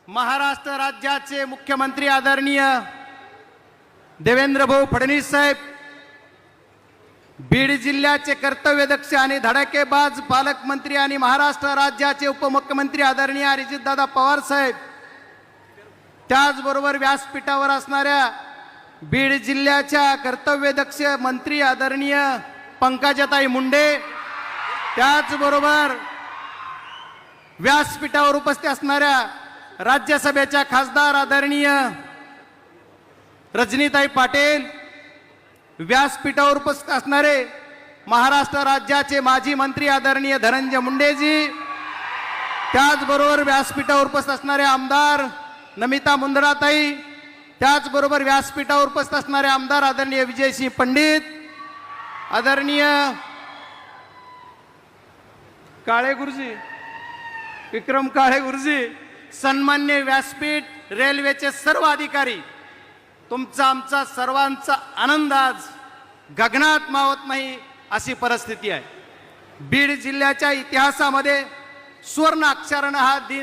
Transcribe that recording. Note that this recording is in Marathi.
महाराष्ट्र राज्याचे मुख्यमंत्री आदरणीय देवेंद्र भाऊ फडणवीस साहेब, बीड जिल्ह्याचे कर्तव्यदक्ष आणि धडाकेबाज पालकमंत्री आणि महाराष्ट्र राज्याचे उपमुख्यमंत्री आदरणीय अजितदादा पवार साहेब, त्याचबरोबर व्यासपीठावर असणाऱ्या बीड जिल्ह्याच्या कर्तव्यदक्ष मंत्री आदरणीय पंकजाताई मुंडे, त्याचबरोबर व्यासपीठावर उपस्थित असणाऱ्या राज्यसभेच्या खासदार आदरणीय रजनीताई पाटील, व्यासपीठावर उपस्थित असणारे महाराष्ट्र राज्याचे माजी मंत्री आदरणीय धनंजय मुंडेजी, त्याचबरोबर व्यासपीठावर उपस्थित असणारे आमदार नमिता मुंदडाताई, त्याचबरोबर व्यासपीठावर उपस्थित असणारे आमदार आदरणीय विजयसिंह पंडित, आदरणीय काळे गुरुजी, विक्रम काळे गुरुजी, सन्मान्य व्यासपीठ, रेल्वेचे सर्व अधिकारी, तुमचा आमचा सर्वांचा आनंद आज गगनात मावत नाही अशी परिस्थिती आहे। बीड जिल्ह्याच्या इतिहासामध्ये सुवर्ण अक्षराने हा दिन